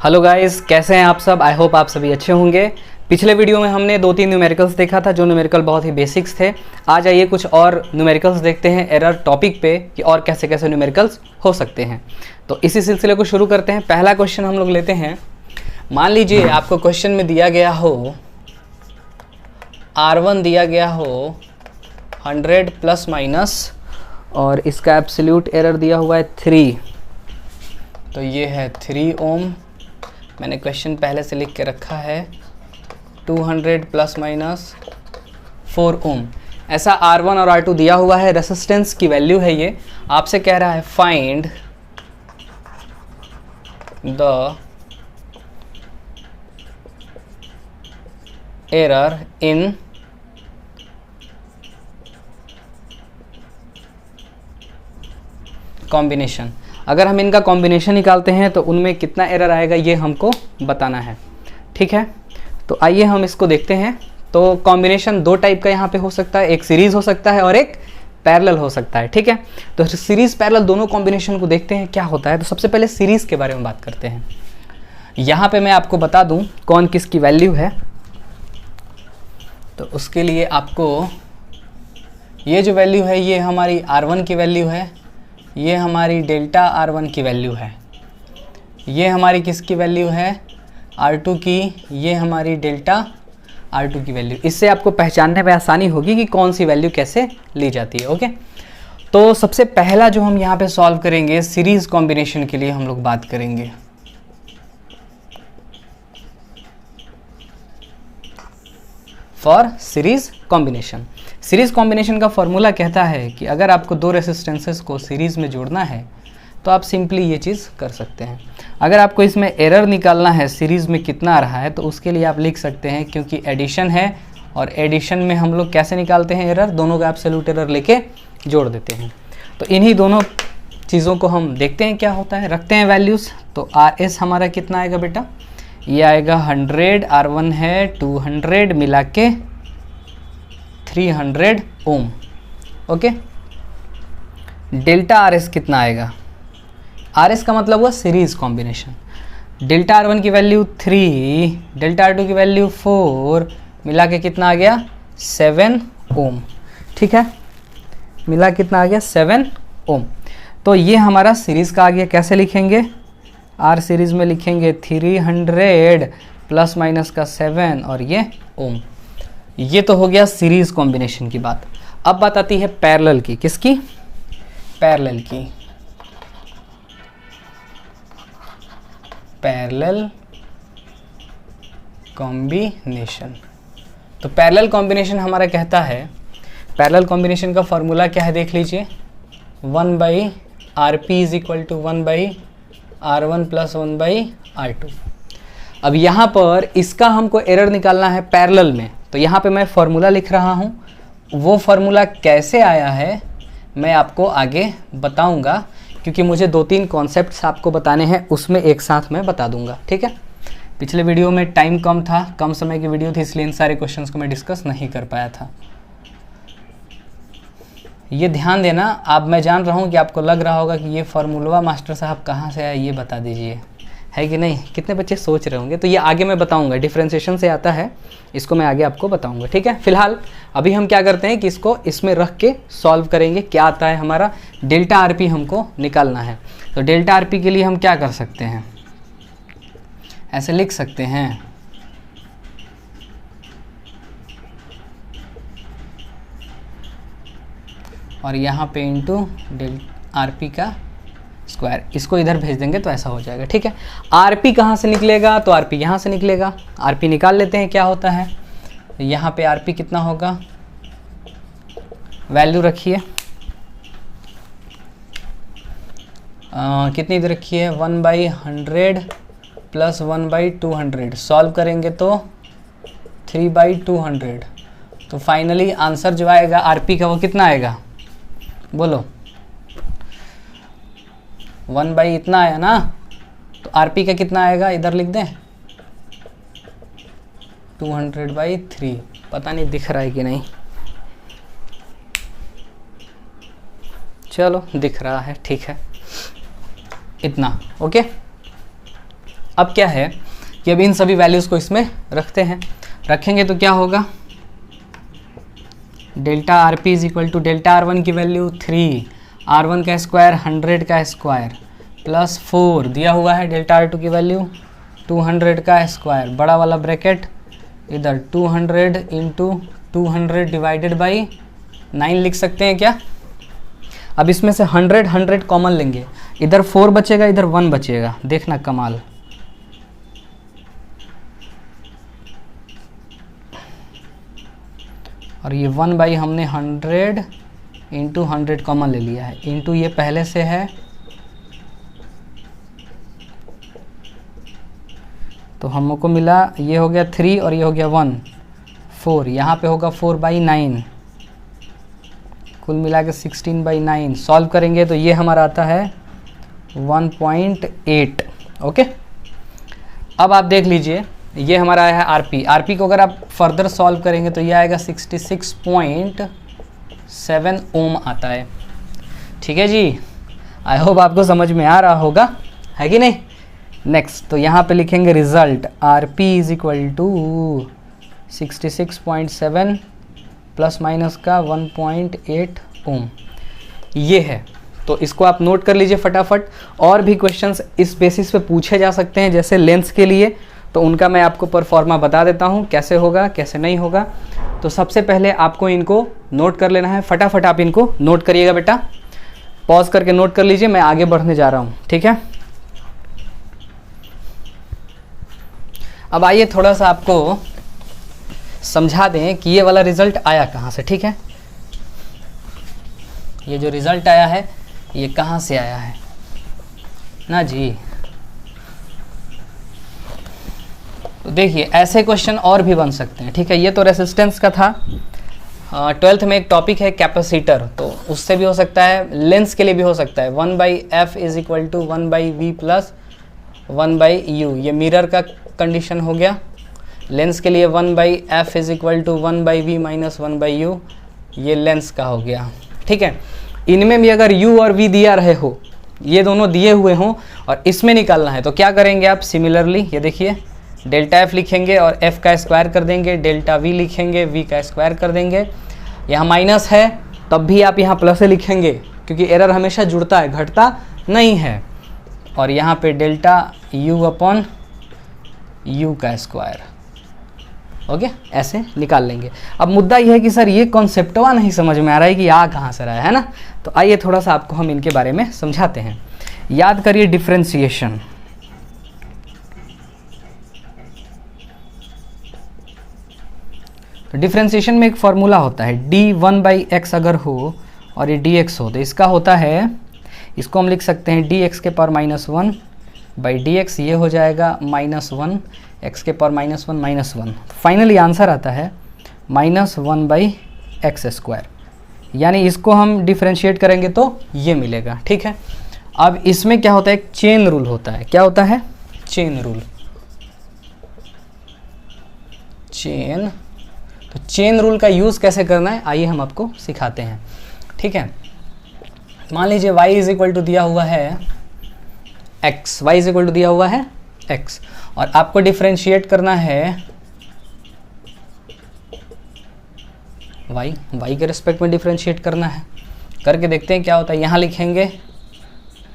Hello guys, कैसे हैं आप सब। आई होप आप सभी अच्छे होंगे। पिछले वीडियो में हमने 2-3 न्यूमेरिकल्स देखा था, जो न्यूमेरिकल बहुत ही बेसिक्स थे। आज आइए कुछ और न्यूमेरिकल्स देखते हैं एरर टॉपिक पे कि और कैसे कैसे न्यूमेरिकल्स हो सकते हैं। तो इसी सिलसिले को शुरू करते हैं। पहला क्वेश्चन हम लोग लेते हैं। मान लीजिए आपको क्वेश्चन में दिया गया हो R1 दिया गया हो 100 प्लस माइनस और इसका एब्सोल्यूट एरर दिया हुआ है 3। तो ये है 3 ओम। मैंने क्वेश्चन पहले से लिख के रखा है 200 प्लस माइनस 4 ओम। ऐसा R1 और R2 दिया हुआ है। रेसिस्टेंस की वैल्यू है ये। आपसे कह रहा है find the error in combination. अगर हम इनका कॉम्बिनेशन निकालते हैं तो उनमें कितना एरर आएगा ये हमको बताना है। ठीक है, तो आइए हम इसको देखते हैं। तो कॉम्बिनेशन दो टाइप का यहाँ पे हो सकता है, एक सीरीज हो सकता है और एक पैरेलल हो सकता है। ठीक है, तो सीरीज पैरेलल दोनों कॉम्बिनेशन को देखते हैं क्या होता है। तो सबसे पहले सीरीज के बारे में बात करते हैं। यहाँ पे मैं आपको बता दूं कौन किसकी वैल्यू है। तो उसके लिए आपको ये जो वैल्यू है ये हमारी R1 की वैल्यू है, ये हमारी डेल्टा R1 की वैल्यू है, ये हमारी किसकी वैल्यू है R2 की, ये हमारी डेल्टा R2 की वैल्यू। इससे आपको पहचानने में आसानी होगी कि कौन सी वैल्यू कैसे ली जाती है। ओके, तो सबसे पहला जो हम यहाँ पे सॉल्व करेंगे सीरीज कॉम्बिनेशन के लिए हम लोग बात करेंगे। For series combination. Series combination का फॉर्मूला कहता है कि अगर आपको दो रेसिस्टेंसेस को सीरीज में जोड़ना है तो आप सिंपली ये चीज़ कर सकते हैं। अगर आपको इसमें एरर निकालना है सीरीज में कितना आ रहा है तो उसके लिए आप लिख सकते हैं, क्योंकि एडिशन है और एडिशन में हम लोग कैसे निकालते हैं एरर, दोनों का एब्सोल्यूट एरर लेके जोड़ देते हैं। तो इन्हीं दोनों चीज़ों को हम देखते हैं क्या होता है, रखते हैं वैल्यूज़। तो RS हमारा कितना आएगा बेटा, ये आएगा 100, R1 है 200 मिला के 300 ओम। ओके, डेल्टा RS कितना आएगा, RS का मतलब हुआ सीरीज कॉम्बिनेशन। डेल्टा R1 की वैल्यू 3, डेल्टा R2 की वैल्यू 4, मिला के कितना आ गया 7 ओम। ठीक है, मिला कितना आ गया 7 ओम। तो ये हमारा सीरीज का आ गया। कैसे लिखेंगे, R सीरीज में लिखेंगे 300 प्लस माइनस का 7 और ये ओम। ये तो हो गया सीरीज कॉम्बिनेशन की बात। अब बात आती है पैरेलल की। किसकी, पैरेलल की। Parallel combination. तो पैरेलल कॉम्बिनेशन हमारा कहता है, पैरेलल कॉम्बिनेशन का फॉर्मूला क्या है देख लीजिए, 1/RP is equal to 1/R1 plus 1/R2। अब यहाँ पर इसका हमको एरर निकालना है पैरेलल में, तो यहाँ पे मैं फार्मूला लिख रहा हूँ। वो फार्मूला कैसे आया है मैं आपको आगे बताऊँगा, क्योंकि मुझे 2-3 कॉन्सेप्ट्स आपको बताने हैं, उसमें एक साथ मैं बता दूँगा। ठीक है, पिछले वीडियो में टाइम कम था, कम समय की वीडियो थी, इसलिए इन सारे क्वेश्चंस को मैं डिस्कस नहीं कर पाया था। ये ध्यान देना। अब मैं जान रहा हूँ कि आपको लग रहा होगा कि ये फार्मूला मास्टर साहब कहाँ से आया, ये बता दीजिए, है कि नहीं। कितने बच्चे सोच रहे होंगे, तो ये आगे मैं बताऊंगा। डिफरेंशिएशन से आता है, इसको मैं आगे आपको बताऊंगा। ठीक है, फिलहाल अभी हम क्या करते हैं कि इसको इसमें रख के सॉल्व करेंगे। क्या आता है हमारा, डेल्टा RP हमको निकालना है। तो डेल्टा RP के लिए हम क्या कर सकते हैं, ऐसे लिख सकते हैं, और यहाँ पे इंटू डेल्टा RP का स्क्वायर, इसको इधर भेज देंगे तो ऐसा हो जाएगा। ठीक है, RP कहाँ से निकलेगा, तो RP यहाँ से निकलेगा। RP निकाल लेते हैं क्या होता है। यहाँ पे RP कितना होगा, वैल्यू रखिए, कितनी इधर रखिए 1/100 प्लस 1/200। सॉल्व करेंगे तो 3/200। तो फाइनली आंसर जो आएगा RP का वो कितना आएगा, बोलो 1/ इतना आया ना, तो RP का कितना आएगा, इधर लिख दें 200/3। पता नहीं दिख रहा है कि नहीं, चलो दिख रहा है, ठीक है, इतना। ओके, अब क्या है कि अब इन सभी वैल्यूज़ को इसमें रखते हैं, रखेंगे तो क्या होगा, delta R P is equal to delta R one की वैल्यू 3, R1 का स्क्वायर 100 का स्क्वायर प्लस 4 दिया हुआ है, डेल्टा आर टू की वैल्यू 200 का स्क्वायर, बड़ा वाला ब्रैकेट इधर 200 इंटू 200 डिवाइडेड बाई 9 लिख सकते हैं क्या। अब इसमें से 100 कॉमन लेंगे, इधर 4 बचेगा इधर 1 बचेगा, देखना कमाल। और ये 1 बाई हमने 100 इंटू 100 कॉमन ले लिया है, इंटू ये पहले से है तो हमको मिला, ये हो गया 3 और ये हो गया 1, 4, यहाँ पे होगा 4 बाई 9, कुल मिला के 16 बाई 9। सॉल्व करेंगे तो ये हमारा आता है 1.8। ओके, अब आप देख लीजिए ये हमारा आया है आरपी। आरपी को अगर आप फर्दर सॉल्व करेंगे तो ये आएगा 66.7 ओम आता है। ठीक है जी, आई होप आपको समझ में आ रहा होगा, है कि नहीं। नेक्स्ट, तो यहाँ पे लिखेंगे result RP is equal to 66.7 plus minus का 1.8 ओम, ये है। तो इसको आप नोट कर लीजिए फटाफट। और भी क्वेश्चंस इस बेसिस पे पूछे जा सकते हैं, जैसे लेंस के लिए, तो उनका मैं आपको परफॉर्मा बता देता हूँ कैसे होगा कैसे नहीं होगा। तो सबसे पहले आपको इनको नोट कर लेना है, फटाफट आप इनको नोट करिएगा बेटा, पॉज करके नोट कर लीजिए, मैं आगे बढ़ने जा रहा हूँ। ठीक है, अब आइए थोड़ा सा आपको समझा दें कि ये वाला रिजल्ट आया कहाँ से। ठीक है, ये जो रिजल्ट आया है ये कहाँ से आया है ना जी। तो देखिए ऐसे क्वेश्चन और भी बन सकते हैं। ठीक है, ये तो रेसिस्टेंस का था। 12th में एक टॉपिक है कैपेसिटर, तो उससे भी हो सकता है, लेंस के लिए भी हो सकता है। 1/f is equal to 1/v plus 1/u, ये मिरर का कंडीशन हो गया। लेंस के लिए 1/f is equal to 1/v minus 1/u, ये लेंस का हो गया। ठीक है, इनमें भी अगर u और v दिया रहे हो, ये दोनों दिए हुए हों और इसमें निकालना है, तो क्या करेंगे आप, सिमिलरली ये देखिए डेल्टा f लिखेंगे और f का स्क्वायर कर देंगे, डेल्टा v लिखेंगे, v का स्क्वायर कर देंगे। यहाँ माइनस है तब भी आप यहाँ प्लस लिखेंगे, क्योंकि एरर हमेशा जुड़ता है, घटता नहीं है। और यहाँ पे डेल्टा u अपॉन u का स्क्वायर। ओके, ऐसे निकाल लेंगे। अब मुद्दा यह है कि सर ये कॉन्सेप्टवा नहीं समझ में आ रहा है कि आ कहाँ से रहा है ना। तो आइए थोड़ा सा आपको हम इनके बारे में समझाते हैं। याद करिए डिफरेंशिएशन। तो डिफरेंशिएशन में एक फॉर्मूला होता है, d1/x अगर हो और ये dx हो, तो इसका होता है, इसको हम लिख सकते हैं dx के पावर -1/dx, ये हो जाएगा -1 x के पावर -1 फाइनली आंसर आता है -1/x²। यानी इसको हम डिफरेंशिएट करेंगे तो ये मिलेगा। ठीक है, अब इसमें क्या होता है, एक चेन रूल होता है। क्या होता है, चेन रूल। तो चेन रूल का यूज़ कैसे करना है आइए हम आपको सिखाते हैं। ठीक है, मान लीजिए y इज इक्वल टू दिया हुआ है x, y is equal to दिया हुआ है x, और आपको डिफरेंशिएट करना है y के रिस्पेक्ट में डिफरेंशिएट करना है। करके देखते हैं क्या होता है। यहाँ लिखेंगे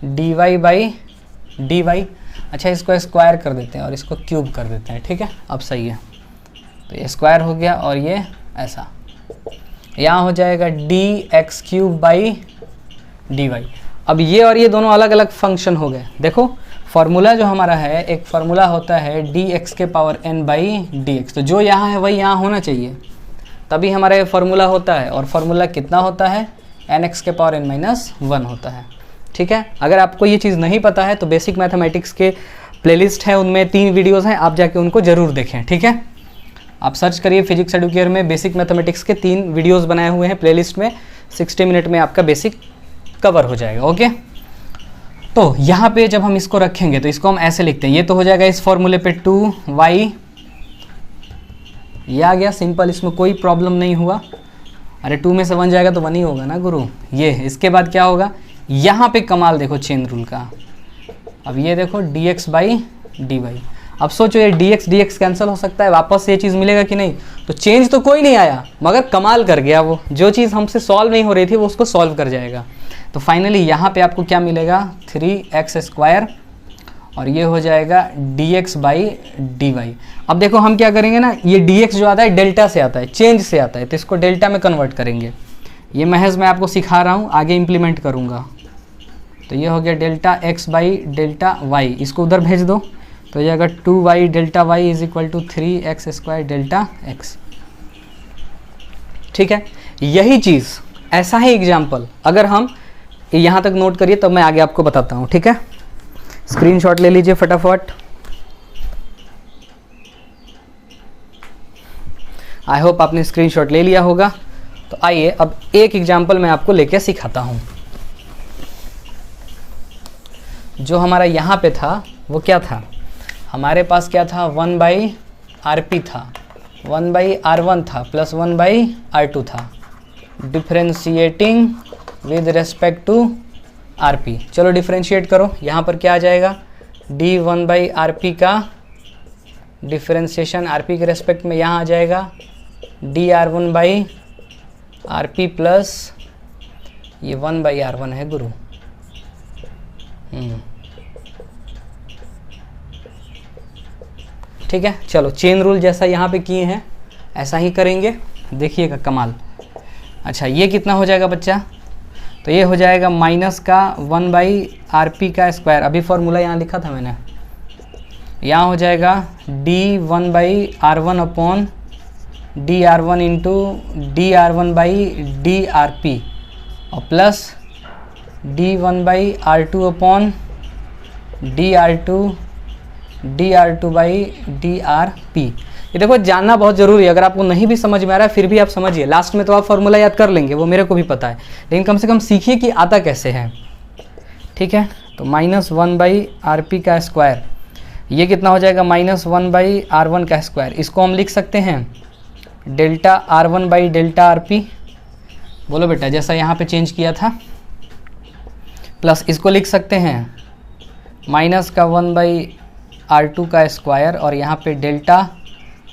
dy/dy। अच्छा, इसको स्क्वायर कर देते हैं और इसको क्यूब कर देते हैं। ठीक है, अब सही है, तो ये स्क्वायर हो गया और ये ऐसा, यहाँ हो जाएगा dx³/dy। अब ये और ये दोनों अलग अलग फंक्शन हो गए। देखो फार्मूला जो हमारा है, एक फार्मूला होता है dx के पावर n/dx, तो जो यहाँ है वही यहाँ होना चाहिए, तभी हमारा ये फार्मूला होता है। और फार्मूला कितना होता है, nx के पावर n-1 होता है। ठीक है, अगर आपको ये चीज़ नहीं पता है तो बेसिक मैथमेटिक्स के प्लेलिस्ट है, उनमें 3 वीडियोज़ हैं, आप जाके उनको ज़रूर देखें। ठीक है, आप सर्च करिए फिजिक्स एडुकेयर में, बेसिक मैथमेटिक्स के 3 वीडियोज़ बनाए हुए हैं प्लेलिस्ट में, 60 मिनट में आपका बेसिक कवर हो जाएगा। ओके, तो यहाँ पे जब हम इसको रखेंगे तो इसको हम ऐसे लिखते हैं, ये तो हो जाएगा इस फॉर्मूले पे 2y, ये आ गया सिंपल, इसमें कोई प्रॉब्लम नहीं हुआ। अरे 2 में से 1 जाएगा तो 1 ही होगा ना गुरु। ये इसके बाद क्या होगा, यहाँ पे कमाल देखो चेन रूल का। अब ये देखो dx/dy डी वाई। अब सोचो ये डी एक्स कैंसिल हो सकता है, वापस से ये चीज़ मिलेगा कि नहीं? तो चेंज तो कोई नहीं आया, मगर कमाल कर गया वो, जो चीज़ हमसे सॉल्व नहीं हो रही थी वो उसको सॉल्व कर जाएगा। तो फाइनली यहाँ पे आपको क्या मिलेगा? 3x² और ये हो जाएगा dx/dy। अब देखो हम क्या करेंगे ना, ये dx जो आता है डेल्टा से आता है, चेंज से आता है, तो इसको डेल्टा में कन्वर्ट करेंगे। ये महज मैं आपको सिखा रहा हूँ, आगे इम्प्लीमेंट करूँगा। तो ये हो गया डेल्टा x/डेल्टा y, इसको उधर भेज दो तो ये अगर 2y delta y is equal to 3x² delta x। ठीक है, यही चीज़, ऐसा ही एग्जाम्पल अगर हम यहाँ तक नोट करिए तब मैं आगे आपको बताता हूँ। ठीक है, स्क्रीनशॉट ले लीजिए फटाफट। आई होप आपने स्क्रीनशॉट ले लिया होगा। तो आइए अब एक एग्जाम्पल मैं आपको लेके सिखाता हूँ। जो हमारा यहाँ पे था वो क्या था? हमारे पास क्या था? 1/RP था, 1/R1 था, प्लस 1/R2 था, differentiating with respect to RP। चलो डिफ्रेंशिएट करो, यहाँ पर क्या आ जाएगा? d1/RP का डिफ्रेंशिएशन RP के रेस्पेक्ट में यहाँ आ जाएगा dR1/RP प्लस ये 1/R1 है गुरु। ठीक है, चलो चेन रूल जैसा यहाँ पे किए हैं ऐसा ही करेंगे, देखिएगा कमाल। अच्छा ये कितना हो जाएगा बच्चा? तो ये हो जाएगा माइनस का 1/RP का स्क्वायर, अभी फॉर्मूला यहाँ लिखा था मैंने, यहाँ हो जाएगा d1/R1 upon dR1 into dR1/dRP और प्लस d1/R2 अपॉन dR2/dRP। ये देखो जानना बहुत ज़रूरी है, अगर आपको नहीं भी समझ में आ रहा है फिर भी आप समझिए, लास्ट में तो आप फॉर्मूला याद कर लेंगे, वो मेरे को भी पता है, लेकिन कम से कम सीखिए कि आता कैसे है। ठीक है, तो माइनस 1/RP का स्क्वायर, ये कितना हो जाएगा? माइनस 1/R1 का स्क्वायर। इसको हम लिख सकते हैं डेल्टा R1/डेल्टा RP, बोलो बेटा, जैसा यहाँ पे चेंज किया था, प्लस इसको लिख सकते हैं माइनस का 1/R2 का स्क्वायर और यहाँ पे डेल्टा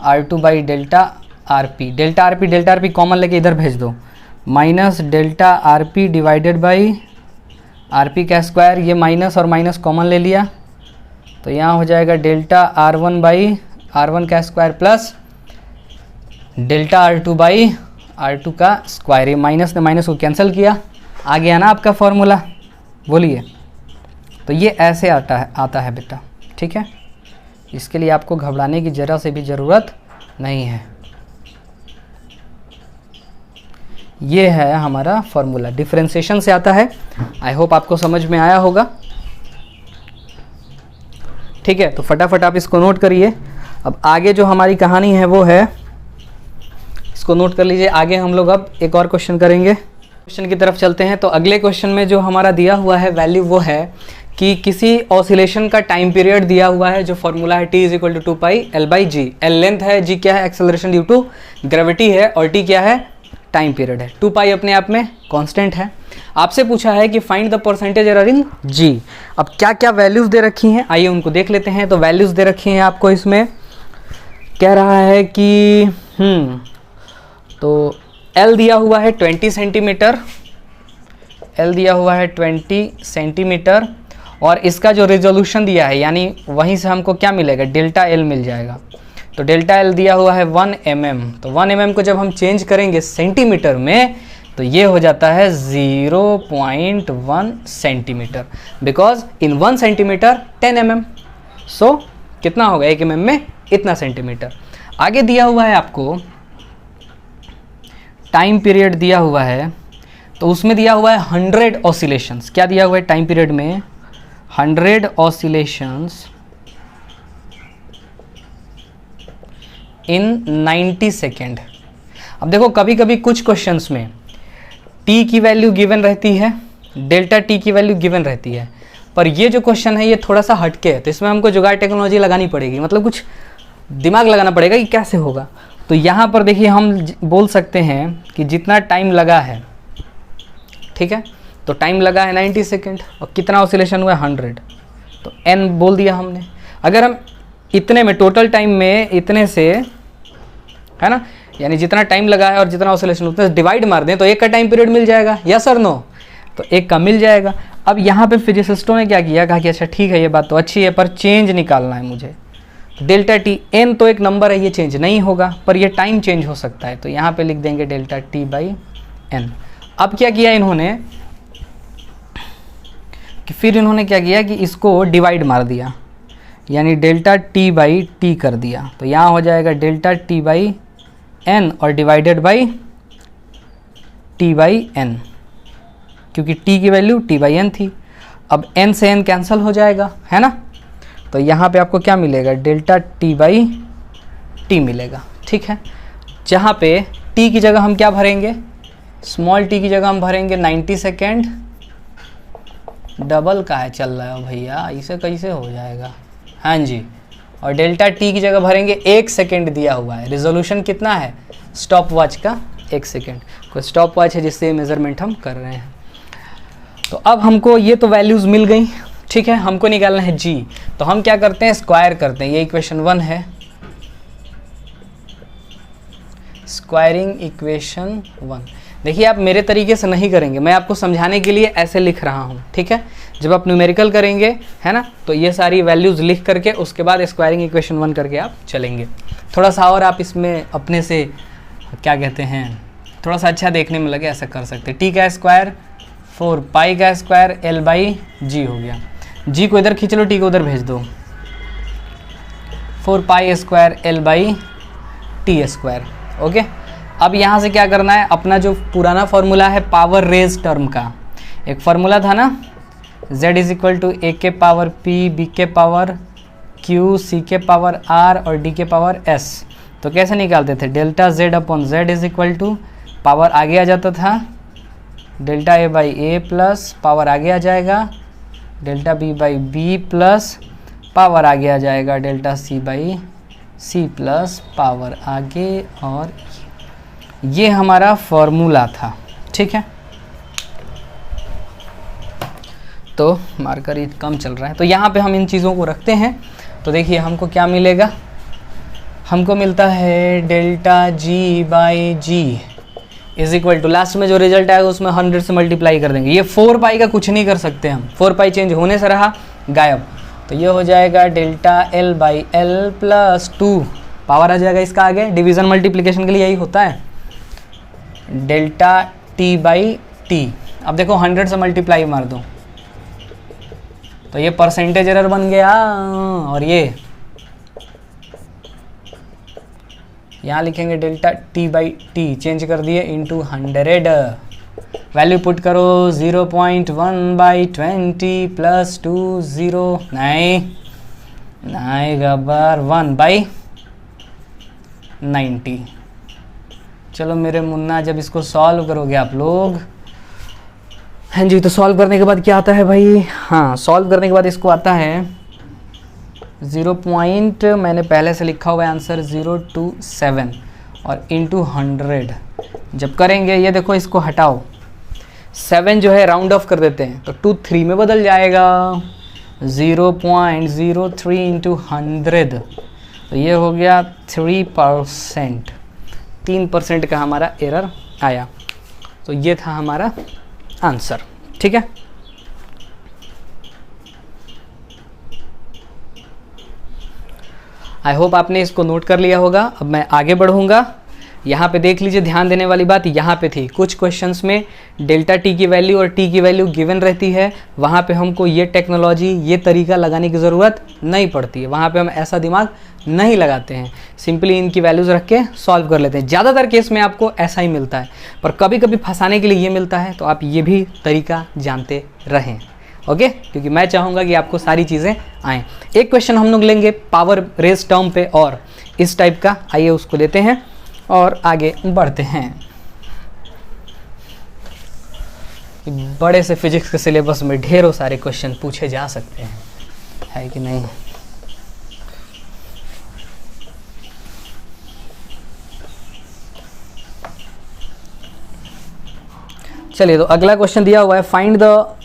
R2/डेल्टा RP। डेल्टा RP कॉमन लेके इधर भेज दो, minus delta RP divided by RP का स्क्वायर, ये माइनस और माइनस कॉमन ले लिया तो यहाँ हो जाएगा डेल्टा R1/R1 का स्क्वायर प्लस डेल्टा R2/R2 का स्क्वायर। ये माइनस ने माइनस को कैंसिल किया, आ गया ना आपका फॉर्मूला? बोलिए। तो ये ऐसे आता है बेटा। ठीक है, इसके लिए आपको घबराने की ज़रा से भी ज़रूरत नहीं है। ये है हमारा फॉर्मूला, डिफरेंशिएशन से आता है। आई होप आपको समझ में आया होगा। ठीक है, तो फटाफट आप इसको नोट करिए। अब आगे जो हमारी कहानी है वो है, इसको नोट कर लीजिए। आगे हम लोग अब एक और क्वेश्चन करेंगे, क्वेश्चन की तरफ चलते हैं। तो अगले क्वेश्चन में जो हमारा दिया हुआ है वैल्यू वो है कि किसी ऑसिलेशन का टाइम पीरियड दिया हुआ है, जो फॉर्मूला है t = 2πL/g। L लेंथ है, g क्या है? एक्सेलरेशन ड्यू टू ग्रेविटी है, और t क्या है? टाइम पीरियड है। 2π अपने आप में कांस्टेंट है। आपसे पूछा है कि find the percentage error in g। अब क्या क्या वैल्यूज़ दे रखी हैं, आइए उनको देख लेते हैं। तो वैल्यूज़ दे रखी हैं आपको, इसमें कह रहा है कि तो L दिया हुआ है 20 सेंटीमीटर, L दिया हुआ है 20 सेंटीमीटर, और इसका जो रेजोल्यूशन दिया है यानी वहीं से हमको क्या मिलेगा? डेल्टा L मिल जाएगा। तो डेल्टा L दिया हुआ है 1 mm, तो 1 mm को जब हम चेंज करेंगे सेंटीमीटर में तो ये हो जाता है 0.1 centimetre, because in 1 centimetre 10 mm। सो कितना होगा 1 mm में? इतना सेंटीमीटर। आगे दिया हुआ है आपको टाइम पीरियड दिया हुआ है, तो उसमें दिया हुआ है 100 ऑसिलेशंस। क्या दिया हुआ है टाइम पीरियड में? 100 ऑसिलेशंस इन 90 सेकेंड। अब देखो कभी कभी कुछ क्वेश्चंस में t की वैल्यू गिवन रहती है, डेल्टा t की वैल्यू गिवन रहती है, पर ये जो क्वेश्चन है ये थोड़ा सा हटके है, तो इसमें हमको जुगाड़ टेक्नोलॉजी लगानी पड़ेगी, मतलब कुछ दिमाग लगाना पड़ेगा कि कैसे होगा। तो यहाँ पर देखिए हम बोल सकते हैं कि जितना टाइम लगा है, ठीक है, तो टाइम लगा है 90 सेकेंड और कितना ऑसिलेशन हुआ है 100, तो n बोल दिया हमने। अगर हम इतने में टोटल टाइम में इतने से, है ना, यानी जितना टाइम लगा है और जितना ऑसिलेशन उतने से डिवाइड मार दें तो एक का टाइम पीरियड मिल जाएगा, यस और नो, तो एक का मिल जाएगा। अब यहाँ पे फिजिसिस्टों ने क्या किया, कहा कि अच्छा ठीक है ये बात तो अच्छी है पर चेंज निकालना है मुझे। डेल्टा टी, एन तो एक नंबर है ये चेंज नहीं होगा पर ये टाइम चेंज हो सकता है, तो यहाँ पे लिख देंगे डेल्टा टी बाई एन। अब क्या किया इन्होंने कि फिर इन्होंने क्या किया कि इसको डिवाइड मार दिया, यानी डेल्टा टी बाई टी कर दिया, तो यहाँ हो जाएगा डेल्टा टी बाई एन और divided by T by N, क्योंकि टी की वैल्यू टी बाई एन थी। अब एन से एन कैंसिल हो जाएगा, है ना, तो यहाँ पे आपको क्या मिलेगा, डेल्टा टी बाई टी मिलेगा, ठीक है। जहाँ पे टी की जगह हम क्या भरेंगे, स्मॉल टी की जगह हम भरेंगे 90 सेकेंड। डबल का है चल रहा है भैया, इसे कैसे हो जाएगा, हाँ जी। और डेल्टा टी की जगह भरेंगे 1 सेकेंड दिया हुआ है। रिजोल्यूशन कितना है स्टॉप वॉच का, 1 सेकेंड। कोई स्टॉप वॉच है जिससे मेज़रमेंट हम कर रहे हैं। तो अब हमको ये तो वैल्यूज़ मिल गई, ठीक है, हमको निकालना है जी। तो हम क्या करते हैं, स्क्वायर करते हैं। ये इक्वेशन 1 है, स्क्वायरिंग इक्वेशन 1। देखिए आप मेरे तरीके से नहीं करेंगे, मैं आपको समझाने के लिए ऐसे लिख रहा हूँ, ठीक है। जब आप न्यूमेरिकल करेंगे, है ना, तो ये सारी वैल्यूज़ लिख करके उसके बाद स्क्वायरिंग इक्वेशन 1 करके आप चलेंगे। थोड़ा सा और आप इसमें अपने से क्या कहते हैं, थोड़ा सा अच्छा देखने में लगे, ऐसा कर सकते हैं। टी का स्क्वायर 4 पाई का स्क्वायर एल बाई जी हो गया। जी को इधर खींच लो, टी को उधर भेज दो, 4 pi square L by T square, okay. अब यहाँ से क्या करना है, अपना जो पुराना फॉर्मूला है पावर रेज टर्म का, एक फार्मूला था ना, z is equal to A के पावर p, b के पावर q, c के पावर r और d के पावर s। तो कैसे निकालते थे, delta z upon z is equal to, power आगे आ जाता था delta a by A plus power आगे आ जाएगा delta b by B plus power आगे आ जाएगा delta c by C plus power आगे, और ये हमारा फॉर्मूला था, ठीक है। तो मार्कर ही कम चल रहा है, तो यहाँ पे हम इन चीज़ों को रखते हैं। तो देखिए हमको क्या मिलेगा, हमको मिलता है delta G by G is equal to, last में जो रिजल्ट आएगा उसमें 100 से मल्टीप्लाई कर देंगे। ये 4 पाई का कुछ नहीं कर सकते हम, 4 पाई चेंज होने से रहा गायब, तो ये हो जाएगा delta L by L plus 2, power आ जाएगा इसका आगे, डिवीज़न मल्टीप्लिकेशन के लिए यही होता है, डेल्टा टी बाई टी। अब देखो 100 से मल्टीप्लाई मार दो तो ये परसेंटेज एरर बन गया, और ये यहाँ लिखेंगे delta T by T, change कर दिए इनटू 100, वैल्यू पुट करो 0.1 बाई 20 प्लस 2 0 नहीं गबर 1 बाई 90। चलो मेरे मुन्ना, जब इसको सॉल्व करोगे आप लोग, हाँ जी, तो सॉल्व करने के बाद क्या आता है भाई, हाँ सॉल्व करने के बाद इसको आता है 0. मैंने पहले से लिखा हुआ है आंसर 027 और इंटू 100 जब करेंगे, ये देखो इसको हटाओ, 7 जो है राउंड ऑफ कर देते हैं तो 2 3 में बदल जाएगा, 0.03 इंटू 100, तो ये हो गया 3%, 3% का हमारा एरर आया। तो ये था हमारा आंसर, ठीक है। आई होप आपने इसको नोट कर लिया होगा। अब मैं आगे बढ़ूंगा, यहाँ पे देख लीजिए, ध्यान देने वाली बात यहाँ पे थी, कुछ क्वेश्चंस में डेल्टा टी की वैल्यू और टी की वैल्यू गिवन रहती है, वहाँ पे हमको ये टेक्नोलॉजी, ये तरीका लगाने की ज़रूरत नहीं पड़ती है, वहाँ पे हम ऐसा दिमाग नहीं लगाते हैं, सिंपली इनकी वैल्यूज़ रख के सॉल्व कर लेते हैं। ज़्यादातर केस में आपको ऐसा ही मिलता है, पर कभी कभी फंसाने के लिए ये मिलता है, तो आप ये भी तरीका जानते रहें, ओके, क्योंकि मैं चाहूँगा कि आपको सारी चीज़ें आएँ। एक क्वेश्चन हम लोग लेंगे पावर रेस टर्म पे और इस टाइप का, आइए उसको लेते हैं और आगे बढ़ते हैं। बड़े से फिजिक्स के सिलेबस में ढेरों सारे क्वेश्चन पूछे जा सकते हैं, है कि नहीं। चलिए, तो अगला क्वेश्चन दिया हुआ है, find the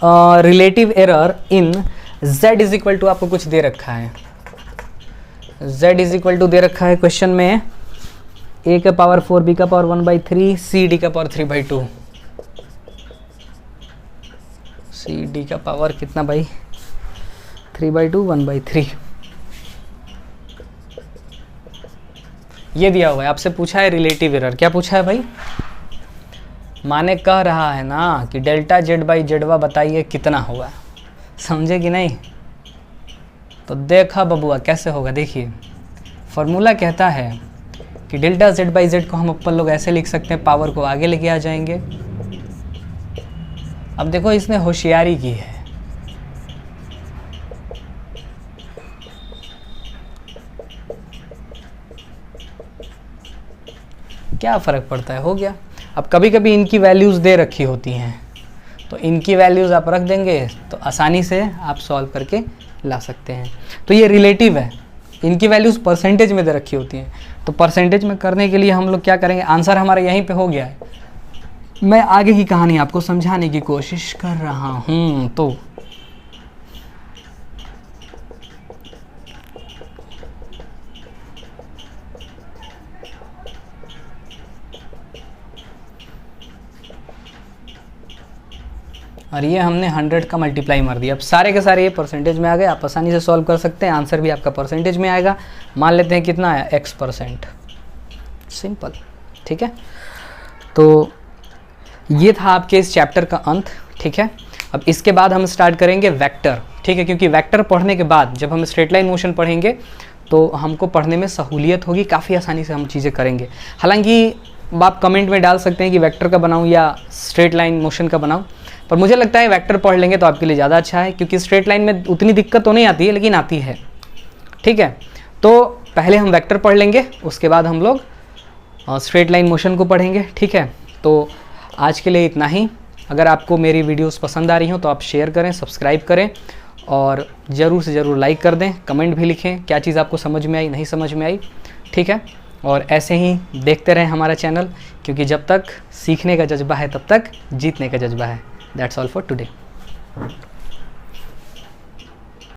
relative error in z is equal to, आपको कुछ दे रखा है, z इज इक्वल टू दे रखा है क्वेश्चन में a का पावर 4, b का पावर 1/3, c d का पावर 3/2। c d का पावर कितना भाई? 3/2, 1/3। ये दिया हुआ है, आपसे पूछा है रिलेटिव एरर। क्या पूछा है भाई? माने कह रहा है ना कि डेल्टा जेड बाई जेडवा बताइए कितना होगा। समझे कि नहीं? तो देखा बबुआ कैसे होगा। देखिए फॉर्मूला कहता है कि डेल्टा जेड बाई जेड को हम अपन लोग ऐसे लिख सकते हैं, पावर को आगे लेके आ जाएंगे। अब देखो इसने होशियारी की है। क्या फ़र्क पड़ता है, हो गया। अब कभी कभी इनकी वैल्यूज़ दे रखी होती हैं, तो इनकी वैल्यूज़ आप रख देंगे तो आसानी से आप सॉल्व करके ला सकते हैं। तो ये रिलेटिव है, इनकी वैल्यूज़ परसेंटेज में दे रखी होती हैं, तो परसेंटेज में करने के लिए हम लोग क्या करेंगे, आंसर हमारा यहीं पे हो गया है। मैं आगे की कहानी आपको समझाने की कोशिश कर रहा हूँ। तो और ये हमने 100 का मल्टीप्लाई मार दिया। अब सारे के सारे ये परसेंटेज में आ गए, आप आसानी से सॉल्व कर सकते हैं। आंसर भी आपका परसेंटेज में आएगा। मान लेते हैं कितना आया, x%। सिंपल, ठीक है। तो ये था आपके इस चैप्टर का अंत, ठीक है। अब इसके बाद हम स्टार्ट करेंगे वेक्टर, ठीक है, क्योंकि वेक्टर पढ़ने के बाद जब हम स्ट्रेट लाइन मोशन पढ़ेंगे तो हमको पढ़ने में सहूलियत होगी, काफ़ी आसानी से हम चीज़ें करेंगे। हालांकि आप कमेंट में डाल सकते हैं कि वेक्टर का बनाऊं या स्ट्रेट लाइन मोशन का बनाऊं, पर मुझे लगता है वेक्टर पढ़ लेंगे तो आपके लिए ज़्यादा अच्छा है, क्योंकि स्ट्रेट लाइन में उतनी दिक्कत तो नहीं आती है, लेकिन आती है, ठीक है। तो पहले हम वेक्टर पढ़ लेंगे, उसके बाद हम लोग स्ट्रेट लाइन मोशन को पढ़ेंगे, ठीक है। तो आज के लिए इतना ही। अगर आपको मेरी वीडियोस पसंद आ रही हो तो आप शेयर करें, सब्सक्राइब करें और ज़रूर से ज़रूर लाइक कर दें। कमेंट भी लिखें क्या चीज़ आपको समझ में आई, नहीं समझ में आई, ठीक है। और ऐसे ही देखते रहें हमारा चैनल, क्योंकि जब तक सीखने का जज्बा है तब तक जीतने का जज्बा है। That's all for today.